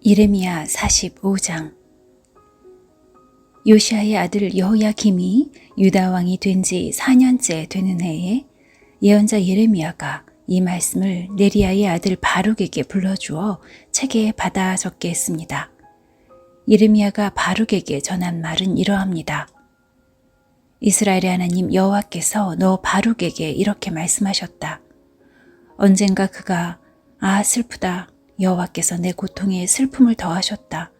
예레미야 45장. 요시아의 아들 여호야김이 유다 왕이 된 지 4년째 되는 해에 예언자 예레미야가 이 말씀을 네리야의 아들 바룩에게 불러주어 책에 받아 적게 했습니다. 예레미야가 바룩에게 전한 말은 이러합니다. 이스라엘의 하나님 여호와께서 너 바룩에게 이렇게 말씀하셨다. 언젠가 그가 슬프다. 여호와께서 내 고통에 슬픔을 더하셨다.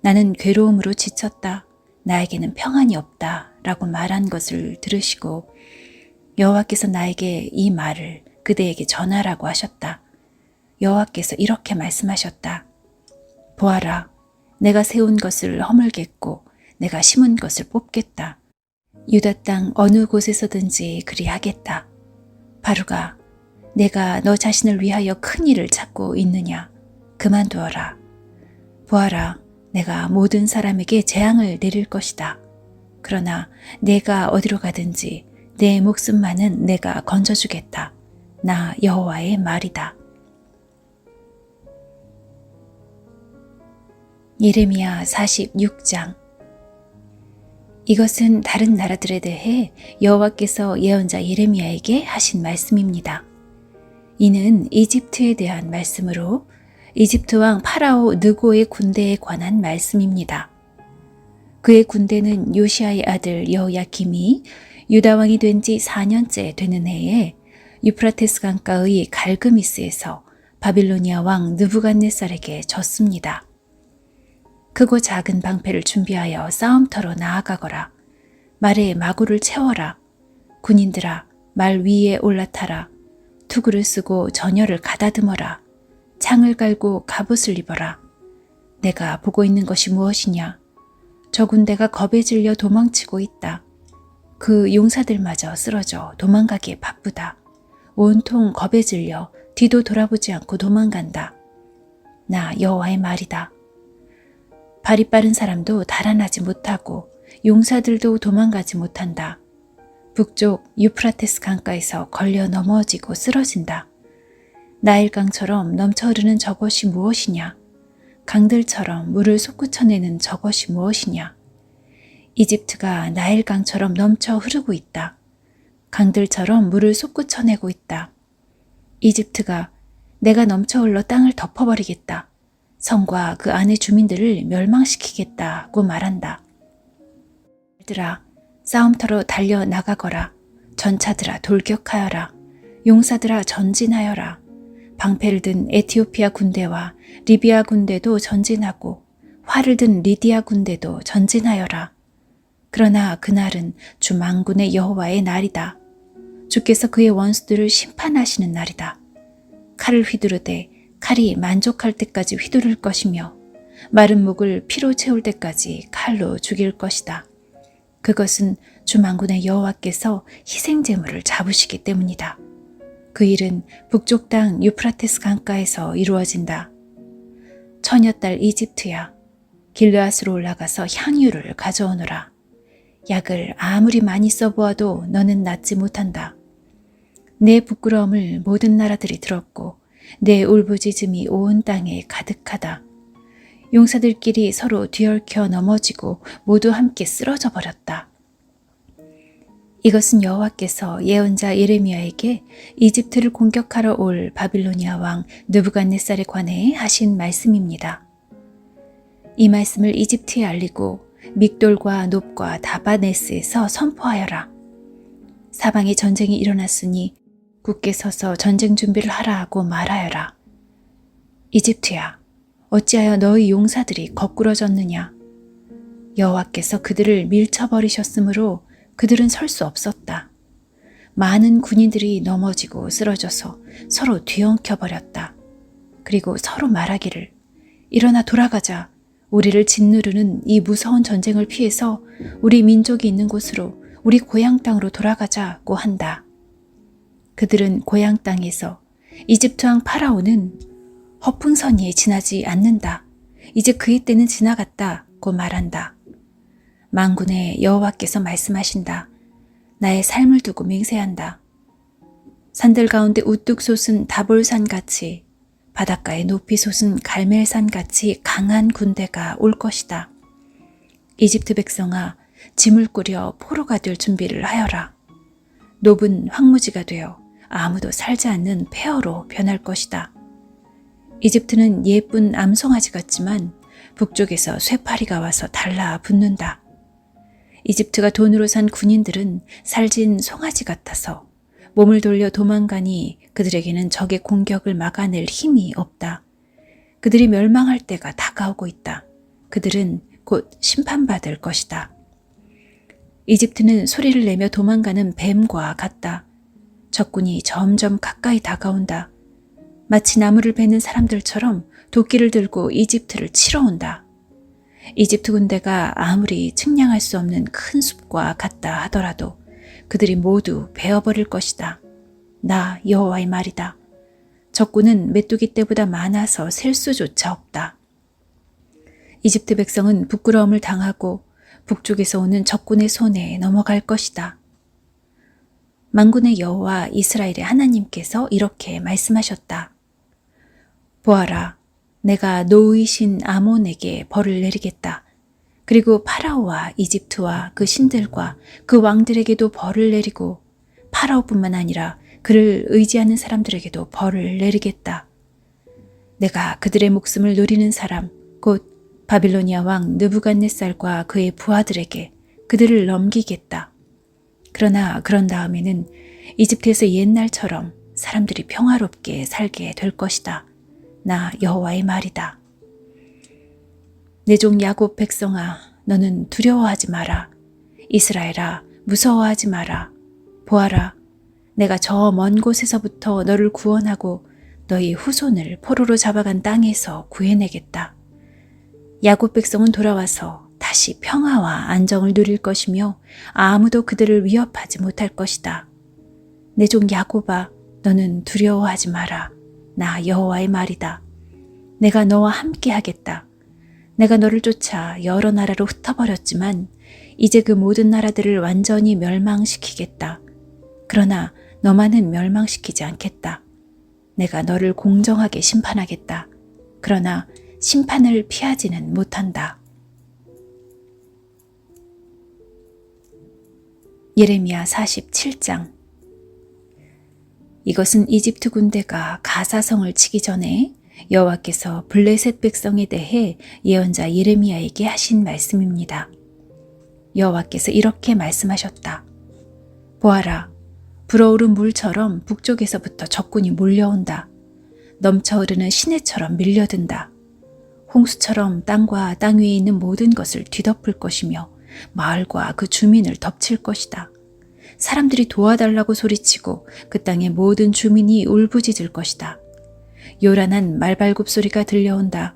나는 괴로움으로 지쳤다. 나에게는 평안이 없다. 라고 말한 것을 들으시고 여호와께서 나에게 이 말을 그대에게 전하라고 하셨다. 여호와께서 이렇게 말씀하셨다. 보아라, 내가 세운 것을 허물겠고 내가 심은 것을 뽑겠다. 유다 땅 어느 곳에서든지 그리하겠다. 바룩아, 내가 너 자신을 위하여 큰 일을 찾고 있느냐? 그만두어라. 보아라, 내가 모든 사람에게 재앙을 내릴 것이다. 그러나 내가 어디로 가든지 내 목숨만은 내가 건져주겠다. 나 여호와의 말이다. 예레미야 46장. 이것은 다른 나라들에 대해 여호와께서 예언자 예레미야에게 하신 말씀입니다. 이는 이집트에 대한 말씀으로 이집트 왕 파라오 느고의 군대에 관한 말씀입니다. 그의 군대는 요시아의 아들 여호야김이 유다 왕이 된 지 4년째 되는 해에 유프라테스 강가의 갈그미스에서 바빌로니아 왕 느부갓네살에게 졌습니다. 크고 작은 방패를 준비하여 싸움터로 나아가거라. 말에 마구를 채워라. 군인들아, 말 위에 올라타라. 투구를 쓰고 전열을 가다듬어라. 창을 갈고 갑옷을 입어라. 내가 보고 있는 것이 무엇이냐? 저 군대가 겁에 질려 도망치고 있다. 그 용사들마저 쓰러져 도망가기에 바쁘다. 온통 겁에 질려 뒤도 돌아보지 않고 도망간다. 나 여호와의 말이다. 발이 빠른 사람도 달아나지 못하고 용사들도 도망가지 못한다. 북쪽 유프라테스 강가에서 걸려 넘어지고 쓰러진다. 나일강처럼 넘쳐 흐르는 저것이 무엇이냐? 강들처럼 물을 솟구쳐내는 저것이 무엇이냐? 이집트가 나일강처럼 넘쳐 흐르고 있다. 강들처럼 물을 솟구쳐내고 있다. 이집트가 내가 넘쳐 흘러 땅을 덮어버리겠다. 성과 그 안의 주민들을 멸망시키겠다고 말한다. 얘들아, 싸움터로 달려 나가거라. 전차들아 돌격하여라. 용사들아 전진하여라. 방패를 든 에티오피아 군대와 리비아 군대도 전진하고 활을 든 리디아 군대도 전진하여라. 그러나 그날은 주 만군의 여호와의 날이다. 주께서 그의 원수들을 심판하시는 날이다. 칼을 휘두르되 칼이 만족할 때까지 휘두를 것이며 마른 목을 피로 채울 때까지 칼로 죽일 것이다. 그것은 주 만군의 여호와께서 희생제물을 잡으시기 때문이다. 그 일은 북쪽 땅 유프라테스 강가에서 이루어진다. 처녀딸 이집트야, 길르앗으로 올라가서 향유를 가져오너라. 약을 아무리 많이 써보아도 너는 낫지 못한다. 내 부끄러움을 모든 나라들이 들었고 내 울부짖음이 온 땅에 가득하다. 용사들끼리 서로 뒤얽혀 넘어지고 모두 함께 쓰러져 버렸다. 이것은 여호와께서 예언자 예레미야에게 이집트를 공격하러 올 바빌로니아 왕 느부갓네살에 관해 하신 말씀입니다. 이 말씀을 이집트에 알리고 믹돌과 놉과 다바네스에서 선포하여라. 사방에 전쟁이 일어났으니 굳게 서서 전쟁 준비를 하라 하고 말하여라. 이집트야, 어찌하여 너희 용사들이 거꾸러졌느냐? 여호와께서 그들을 밀쳐버리셨으므로 그들은 설 수 없었다. 많은 군인들이 넘어지고 쓰러져서 서로 뒤엉켜버렸다. 그리고 서로 말하기를, 일어나 돌아가자. 우리를 짓누르는 이 무서운 전쟁을 피해서 우리 민족이 있는 곳으로, 우리 고향 땅으로 돌아가자고 한다. 그들은 고향 땅에서 이집트 왕 파라오는 허풍선이 지나지 않는다. 이제 그의 때는 지나갔다고 말한다. 만군의 여호와께서 말씀하신다. 나의 삶을 두고 맹세한다. 산들 가운데 우뚝 솟은 다볼산같이 바닷가에 높이 솟은 갈멜산같이 강한 군대가 올 것이다. 이집트 백성아, 짐을 꾸려 포로가 될 준비를 하여라. 노은 황무지가 되어 아무도 살지 않는 폐허로 변할 것이다. 이집트는 예쁜 암송아지 같지만 북쪽에서 쇠파리가 와서 달라붙는다. 이집트가 돈으로 산 군인들은 살진 송아지 같아서 몸을 돌려 도망가니 그들에게는 적의 공격을 막아낼 힘이 없다. 그들이 멸망할 때가 다가오고 있다. 그들은 곧 심판받을 것이다. 이집트는 소리를 내며 도망가는 뱀과 같다. 적군이 점점 가까이 다가온다. 마치 나무를 베는 사람들처럼 도끼를 들고 이집트를 치러 온다. 이집트 군대가 아무리 측량할 수 없는 큰 숲과 같다 하더라도 그들이 모두 베어버릴 것이다. 나 여호와의 말이다. 적군은 메뚜기 떼보다 많아서 셀 수조차 없다. 이집트 백성은 부끄러움을 당하고 북쪽에서 오는 적군의 손에 넘어갈 것이다. 만군의 여호와 이스라엘의 하나님께서 이렇게 말씀하셨다. 보아라, 내가 노의신 아몬에게 벌을 내리겠다. 그리고 파라오와 이집트와 그 신들과 그 왕들에게도 벌을 내리고 파라오뿐만 아니라 그를 의지하는 사람들에게도 벌을 내리겠다. 내가 그들의 목숨을 노리는 사람, 곧 바빌로니아 왕 느부갓네살과 그의 부하들에게 그들을 넘기겠다. 그러나 그런 다음에는 이집트에서 옛날처럼 사람들이 평화롭게 살게 될 것이다. 나 여호와의 말이다. 내 종 야곱 백성아, 너는 두려워하지 마라. 이스라엘아, 무서워하지 마라. 보아라, 내가 저 먼 곳에서부터 너를 구원하고 너희 후손을 포로로 잡아간 땅에서 구해내겠다. 야곱 백성은 돌아와서 다시 평화와 안정을 누릴 것이며 아무도 그들을 위협하지 못할 것이다. 내 종 야곱아, 너는 두려워하지 마라. 나 여호와의 말이다. 내가 너와 함께 하겠다. 내가 너를 쫓아 여러 나라로 흩어버렸지만 이제 그 모든 나라들을 완전히 멸망시키겠다. 그러나 너만은 멸망시키지 않겠다. 내가 너를 공정하게 심판하겠다. 그러나 심판을 피하지는 못한다. 예레미야 47장. 이것은 이집트 군대가 가사성을 치기 전에 여호와께서 블레셋 백성에 대해 예언자 예레미야에게 하신 말씀입니다. 여호와께서 이렇게 말씀하셨다. 보아라, 불어오른 물처럼 북쪽에서부터 적군이 몰려온다. 넘쳐 흐르는 시내처럼 밀려든다. 홍수처럼 땅과 땅 위에 있는 모든 것을 뒤덮을 것이며 마을과 그 주민을 덮칠 것이다. 사람들이 도와달라고 소리치고 그 땅의 모든 주민이 울부짖을 것이다. 요란한 말발굽 소리가 들려온다.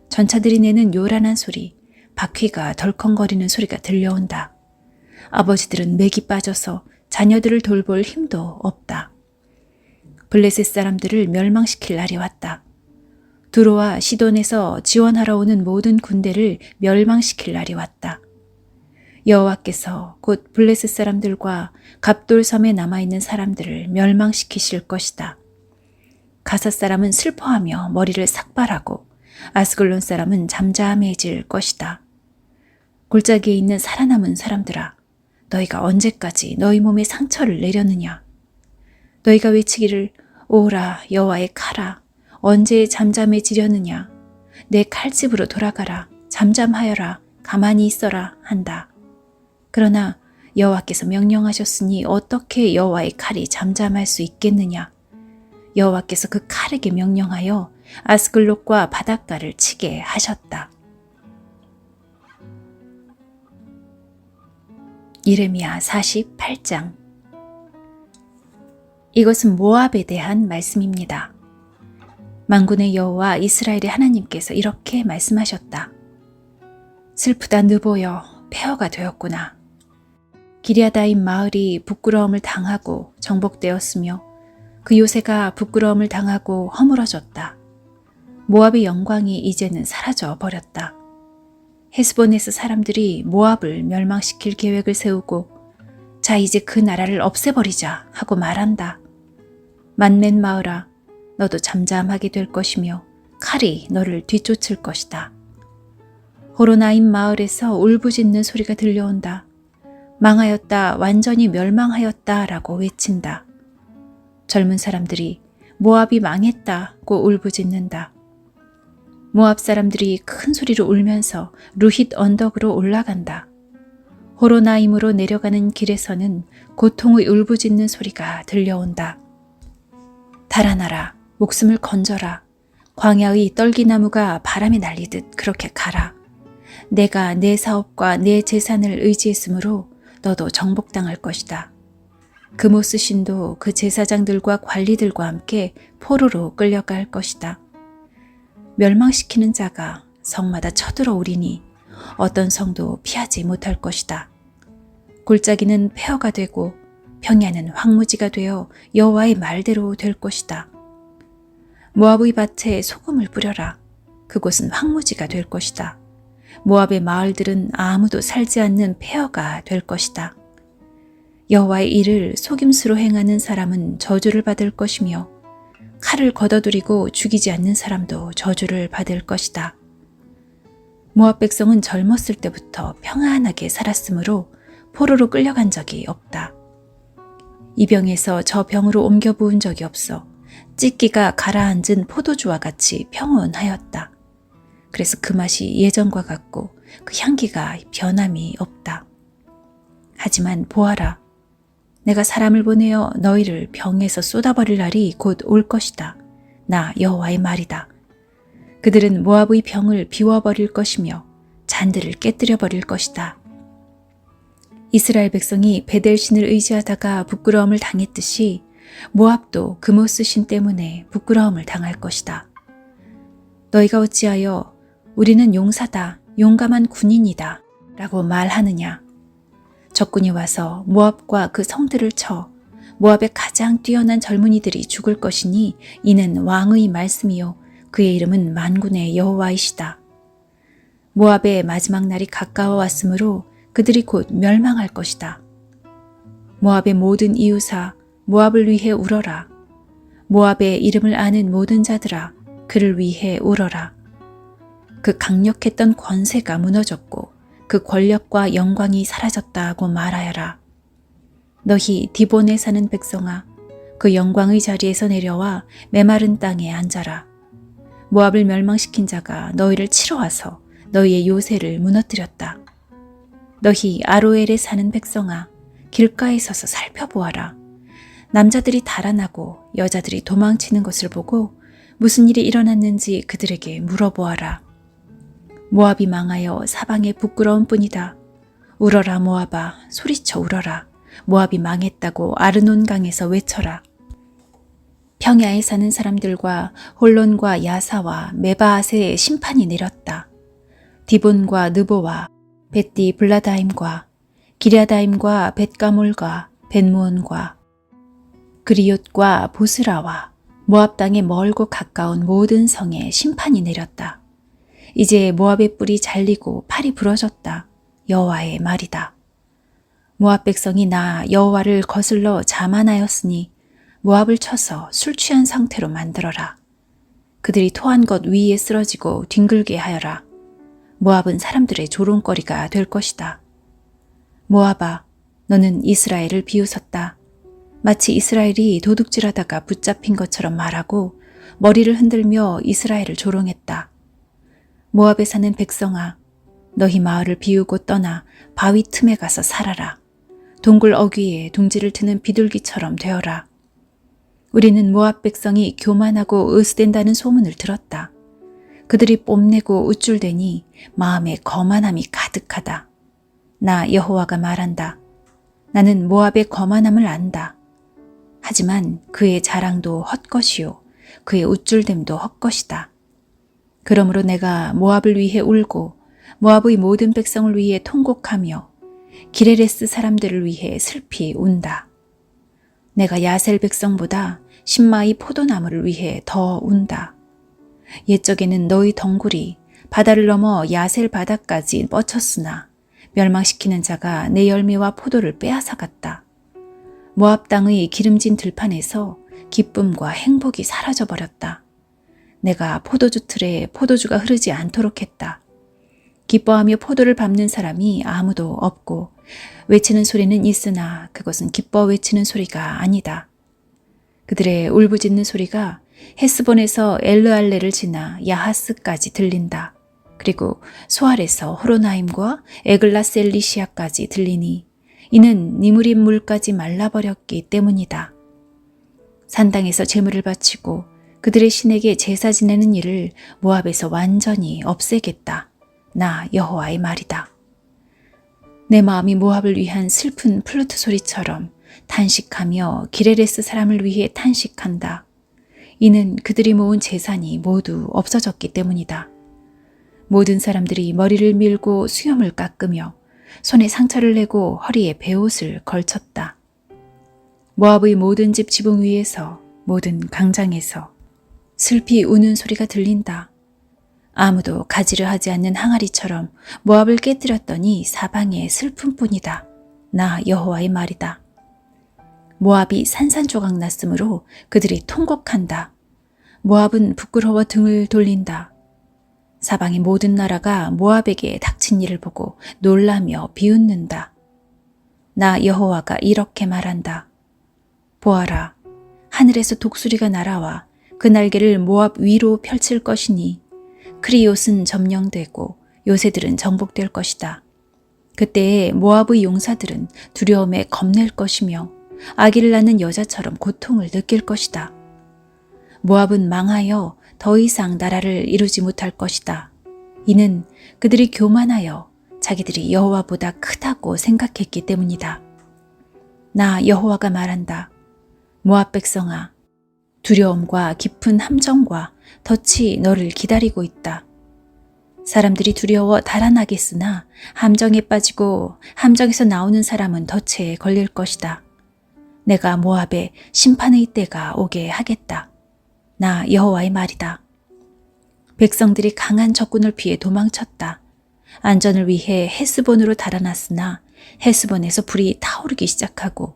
전차들이 내는 요란한 소리, 바퀴가 덜컹거리는 소리가 들려온다. 아버지들은 맥이 빠져서 자녀들을 돌볼 힘도 없다. 블레셋 사람들을 멸망시킬 날이 왔다. 두로와 시돈에서 지원하러 오는 모든 군대를 멸망시킬 날이 왔다. 여호와께서 곧 블레셋 사람들과 갑돌섬에 남아있는 사람들을 멸망시키실 것이다. 가사 사람은 슬퍼하며 머리를 삭발하고 아스글론 사람은 잠잠해질 것이다. 골짜기에 있는 살아남은 사람들아, 너희가 언제까지 너희 몸에 상처를 내려느냐? 너희가 외치기를 오라 여호와의 칼아, 언제 잠잠해지려느냐? 내 칼집으로 돌아가라, 잠잠하여라, 가만히 있어라 한다. 그러나 여호와께서 명령하셨으니 어떻게 여호와의 칼이 잠잠할 수 있겠느냐? 여호와께서 그 칼에게 명령하여 아스글롯과 바닷가를 치게 하셨다. 예레미야 48장. 이것은 모압에 대한 말씀입니다. 만군의 여호와 이스라엘의 하나님께서 이렇게 말씀하셨다. 슬프다 느보여, 폐허가 되었구나. 기럇아임 마을이 부끄러움을 당하고 정복되었으며 그 요새가 부끄러움을 당하고 허물어졌다. 모압의 영광이 이제는 사라져 버렸다. 헤스본에서 사람들이 모압을 멸망시킬 계획을 세우고 자 이제 그 나라를 없애버리자 하고 말한다. 만맨 마을아, 너도 잠잠하게 될 것이며 칼이 너를 뒤쫓을 것이다. 호로나임 마을에서 울부짖는 소리가 들려온다. 망하였다, 완전히 멸망하였다 라고 외친다. 젊은 사람들이 모압이 망했다고 울부짖는다. 모압 사람들이 큰 소리로 울면서 루힛 언덕으로 올라간다. 호로나임으로 내려가는 길에서는 고통의 울부짖는 소리가 들려온다. 달아나라, 목숨을 건져라. 광야의 떨기나무가 바람에 날리듯 그렇게 가라. 내가 내 사업과 내 재산을 의지했으므로 너도 정복당할 것이다. 그모스 신도 그 제사장들과 관리들과 함께 포로로 끌려갈 것이다. 멸망시키는 자가 성마다 쳐들어오리니 어떤 성도 피하지 못할 것이다. 골짜기는 폐허가 되고 평야는 황무지가 되어 여호와의 말대로 될 것이다. 모압의 밭에 소금을 뿌려라. 그곳은 황무지가 될 것이다. 모압의 마을들은 아무도 살지 않는 폐허가 될 것이다. 여호와의 일을 속임수로 행하는 사람은 저주를 받을 것이며 칼을 걷어들이고 죽이지 않는 사람도 저주를 받을 것이다. 모압 백성은 젊었을 때부터 평안하게 살았으므로 포로로 끌려간 적이 없다. 이 병에서 저 병으로 옮겨 부은 적이 없어 찢기가 가라앉은 포도주와 같이 평온하였다. 그래서 그 맛이 예전과 같고 그 향기가 변함이 없다. 하지만 보아라, 내가 사람을 보내어 너희를 병에서 쏟아버릴 날이 곧 올 것이다. 나 여호와의 말이다. 그들은 모압의 병을 비워버릴 것이며 잔들을 깨뜨려 버릴 것이다. 이스라엘 백성이 베델신을 의지하다가 부끄러움을 당했듯이 모압도 그모스 신 때문에 부끄러움을 당할 것이다. 너희가 어찌하여 우리는 용사다, 용감한 군인이다 라고 말하느냐. 적군이 와서 모압과 그 성들을 쳐 모압의 가장 뛰어난 젊은이들이 죽을 것이니 이는 왕의 말씀이요 그의 이름은 만군의 여호와이시다. 모압의 마지막 날이 가까워 왔으므로 그들이 곧 멸망할 것이다. 모압의 모든 이웃아, 모압을 위해 울어라. 모압의 이름을 아는 모든 자들아, 그를 위해 울어라. 그 강력했던 권세가 무너졌고 그 권력과 영광이 사라졌다고 말하여라. 너희 디본에 사는 백성아, 그 영광의 자리에서 내려와 메마른 땅에 앉아라. 모압을 멸망시킨 자가 너희를 치러 와서 너희의 요새를 무너뜨렸다. 너희 아로엘에 사는 백성아, 길가에 서서 살펴보아라. 남자들이 달아나고 여자들이 도망치는 것을 보고 무슨 일이 일어났는지 그들에게 물어보아라. 모압이 망하여 사방에 부끄러운 뿐이다. 울어라 모압아, 소리쳐 울어라. 모압이 망했다고 아르논강에서 외쳐라. 평야에 사는 사람들과 홀론과 야사와 메바앗에 심판이 내렸다. 디본과 느보와 벳디 블라다임과 기랴다임과 벳가몰과 벳무온과 그리옷과 보스라와 모압 땅에 멀고 가까운 모든 성에 심판이 내렸다. 이제 모압의 뿔이 잘리고 팔이 부러졌다. 여호와의 말이다. 모압 백성이 나 여호와를 거슬러 자만하였으니 모압을 쳐서 술 취한 상태로 만들어라. 그들이 토한 것 위에 쓰러지고 뒹굴게 하여라. 모압은 사람들의 조롱거리가 될 것이다. 모압아, 너는 이스라엘을 비웃었다. 마치 이스라엘이 도둑질하다가 붙잡힌 것처럼 말하고 머리를 흔들며 이스라엘을 조롱했다. 모압에 사는 백성아, 너희 마을을 비우고 떠나 바위 틈에 가서 살아라. 동굴 어귀에 둥지를 트는 비둘기처럼 되어라. 우리는 모압 백성이 교만하고 으스댄다는 소문을 들었다. 그들이 뽐내고 우쭐대니 마음에 거만함이 가득하다. 나 여호와가 말한다. 나는 모압의 거만함을 안다. 하지만 그의 자랑도 헛것이요 그의 우쭐댐도 헛것이다. 그러므로 내가 모압을 위해 울고 모압의 모든 백성을 위해 통곡하며 기레레스 사람들을 위해 슬피 운다. 내가 야셀 백성보다 신마의 포도나무를 위해 더 운다. 옛적에는 너희 덩굴이 바다를 넘어 야셀 바다까지 뻗쳤으나 멸망시키는 자가 내 열매와 포도를 빼앗아갔다. 모압 땅의 기름진 들판에서 기쁨과 행복이 사라져버렸다. 내가 포도주 틀에 포도주가 흐르지 않도록 했다. 기뻐하며 포도를 밟는 사람이 아무도 없고 외치는 소리는 있으나 그것은 기뻐 외치는 소리가 아니다. 그들의 울부짖는 소리가 헤스본에서 엘르알레를 지나 야하스까지 들린다. 그리고 소알에서 호로나임과 에글라셀리시아까지 들리니 이는 니무림 물까지 말라버렸기 때문이다. 산당에서 제물을 바치고 그들의 신에게 제사 지내는 일을 모압에서 완전히 없애겠다. 나 여호와의 말이다. 내 마음이 모압을 위한 슬픈 플루트 소리처럼 탄식하며 기레레스 사람을 위해 탄식한다. 이는 그들이 모은 재산이 모두 없어졌기 때문이다. 모든 사람들이 머리를 밀고 수염을 깎으며 손에 상처를 내고 허리에 베옷을 걸쳤다. 모압의 모든 집 지붕 위에서 모든 광장에서 슬피 우는 소리가 들린다. 아무도 가지를 하지 않는 항아리처럼 모압을 깨뜨렸더니 사방에 슬픔뿐이다. 나 여호와의 말이다. 모압이 산산조각 났으므로 그들이 통곡한다. 모압은 부끄러워 등을 돌린다. 사방의 모든 나라가 모압에게 닥친 일을 보고 놀라며 비웃는다. 나 여호와가 이렇게 말한다. 보아라, 하늘에서 독수리가 날아와 그 날개를 모압 위로 펼칠 것이니 크리옷은 점령되고 요새들은 정복될 것이다. 그때에 모압의 용사들은 두려움에 겁낼 것이며 아기를 낳는 여자처럼 고통을 느낄 것이다. 모압은 망하여 더 이상 나라를 이루지 못할 것이다. 이는 그들이 교만하여 자기들이 여호와보다 크다고 생각했기 때문이다. 나 여호와가 말한다. 모압 백성아, 두려움과 깊은 함정과 덫이 너를 기다리고 있다. 사람들이 두려워 달아나겠으나 함정에 빠지고 함정에서 나오는 사람은 덫에 걸릴 것이다. 내가 모압에 심판의 때가 오게 하겠다. 나 여호와의 말이다. 백성들이 강한 적군을 피해 도망쳤다. 안전을 위해 헤스본으로 달아났으나 헤스본에서 불이 타오르기 시작하고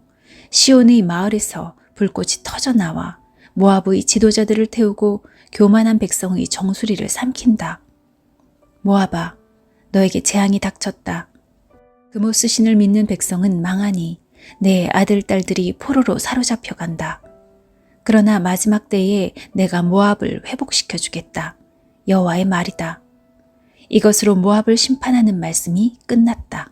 시온의 마을에서 불꽃이 터져나와 모압의 지도자들을 태우고 교만한 백성의 정수리를 삼킨다. 모압아, 너에게 재앙이 닥쳤다. 그모스 신을 믿는 백성은 망하니 내 아들, 딸들이 포로로 사로잡혀 간다. 그러나 마지막 때에 내가 모압을 회복시켜 주겠다. 여호와의 말이다. 이것으로 모압을 심판하는 말씀이 끝났다.